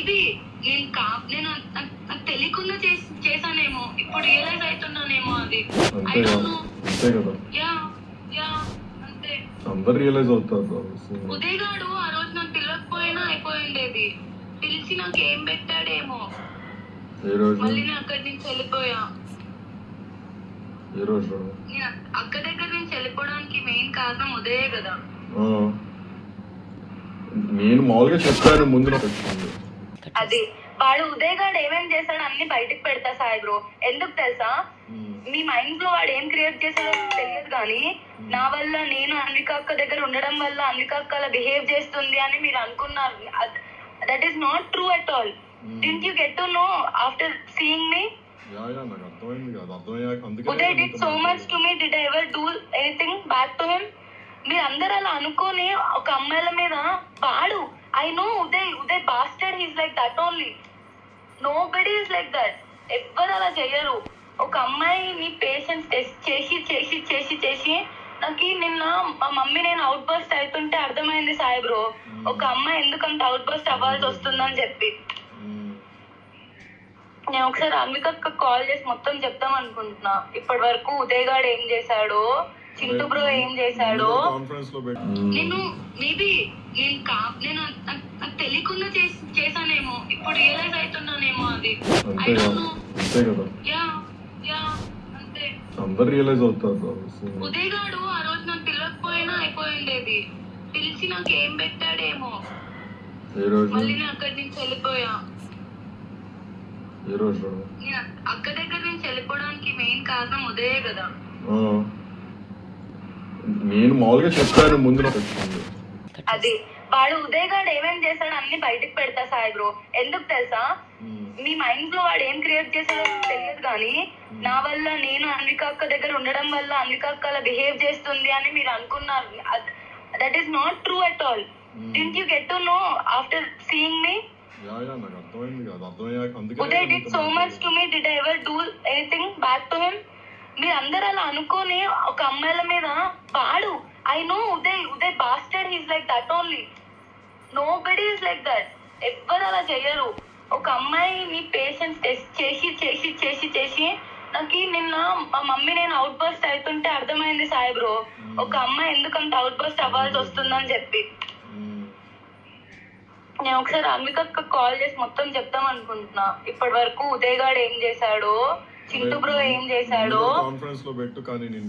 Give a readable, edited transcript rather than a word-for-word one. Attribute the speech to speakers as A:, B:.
A: Maybe నేను నాకు తెలియకుండా చేశానేమో, ఇప్పుడు రియలైజ్ అవుతున్నానేమో. అది ఐ డోంట్ నో.
B: అంతే కదా,
A: యా యా అంతే.
B: అందరు రియలైజ్ అవుతారు.
A: ఉదయ్ గాడు ఆ రోజు నన్ను పిలవకపోయినా అయిపోయిండేది. పిలిచి నాకు ఏం పెట్టాడేమో.
B: ఏ రోజు?
A: మళ్ళీ నేను అక్కడి నుంచి వెళ్ళిపోయా.
B: ఏ రోజు?
A: నేను అక్క దగ్గర నుంచి వెళ్ళిపోవడానికి మెయిన్ కారణం ఉదయే కదా.
B: నేను మామూలుగా చెప్పాను ముందు.
A: అది వాడు ఉదయ్ గాడు ఏమేం చేశాడు అన్ని బయటకు పెడతా సాయి బ్రో. ఎందుకు తెలుసా, మీ మైండ్ లో వాడు ఏం క్రియేట్ చేశాడో తెలియదు కానీ, నా వల్ల నేను అన్విక అక్క దగ్గర ఉండడం వల్ల అన్విక అక్క అలా బిహేవ్ చేస్తుంది అని మీరు అనుకున్నారు. That is not true at all. Didn't you get to know after seeing me?
B: నాకు అర్థమైంది కదా, అర్థమయ్యాక
A: Uday did so much to me. Did I ever do anything back to him? మీరు అందరు అలా అనుకోని ఒక అమ్మాయిల మీద వాడు, I know Uday bastard, he's like that only. Nobody is like that. ఎవ్వరు అలా చెయ్యరు. ఒక అమ్మాయిని పేషెన్స్ టెస్ట్ చేసి చేసి చేసి చేసి నాకు నిన్న మా మమ్మీ నేను అవుట్ బస్ట్ అవుతుంటే అర్థమైంది సాయి బ్రో, ఒక అమ్మాయి ఎందుకంత అవుట్ బస్ట్ అవ్వాల్సి వస్తుందని చెప్పి. నేను ఒకసారి అన్విక కాల్ చేసి మొత్తం చెప్తాం అనుకుంటున్నా. ఇప్పటి వరకు ఉదయ్ గాడు ఏం చేశాడో, చింటూ బ్రో ఏం చేశాడో. నేను మేబీ నేను నాకు తెలియకుండా చేశానేమో, ఇప్పుడు రియలైజ్ అవుతున్నానేమో. అది I don't know. Yeah yeah అంతే.
B: అందరు రియలైజ్ అవుతారు.
A: ఉదయ్ గాడు ఆ రోజు నన్ను పిలవకపోయినా అయిపోయిండేది. పిలిచి నాకు ఏం పెట్టాడేమో. మళ్ళీ నేను అక్కడి నుంచి వెళ్ళిపోయా.
B: ఏ రోజు?
A: నేను అక్క దగ్గర నుంచి వెళ్ళిపోవడానికి మెయిన్ కారణం ఉదయే కదా.
B: నేను మామూలుగా చెప్పాను ముందు.
A: అది వాడు ఉదయ్ గాడు ఏమేం చేశాడు అన్ని బయటకు పెడతా సాయి బ్రో. ఎందుకు తెలుసా, మీ మైండ్ లో వాడు ఏం క్రియేట్ చేశాడో తెలియదు కానీ, నా వల్ల నేను అన్విక అక్క దగ్గర ఉండడం వల్ల అన్విక అక్క అలా బిహేవ్ చేస్తుంది అని మీరు అనుకున్నారు. That is not true at all. Didn't you get to know after seeing me?
B: నాకు అర్థమైంది కదా, అర్థమయ్యాక
A: Uday did so much to me. Did I ever do anything back to him? మీరు అందరు అలా అనుకోని ఒక అమ్మాయిల మీద వాడు, I know Uday bastard, he's like that only. Nobody is like that. ఎవ్వరు అలా చెయ్యరు. ఒక అమ్మాయిని పేషెన్స్ టెస్ట్ చేసి చేసి చేసి చేసి నాకు నిన్న మా మమ్మీ నేను అవుట్ బస్ట్ అవుతుంటే అర్థమైంది సాయి బ్రో, ఒక అమ్మాయి ఎందుకంత అవుట్ బస్ట్ అవ్వాల్సి వస్తుందని చెప్పి. నేను ఒకసారి అన్విక కాల్ చేసి మొత్తం చెప్తాం అనుకుంటున్నా. ఇప్పటి వరకు ఉదయ్ గాడు ఏం చేశాడో, చింటూ బ్రో ఏం చేశాడో.
B: కాన్ఫరెన్స్ లో పెట్టు కానీ నేను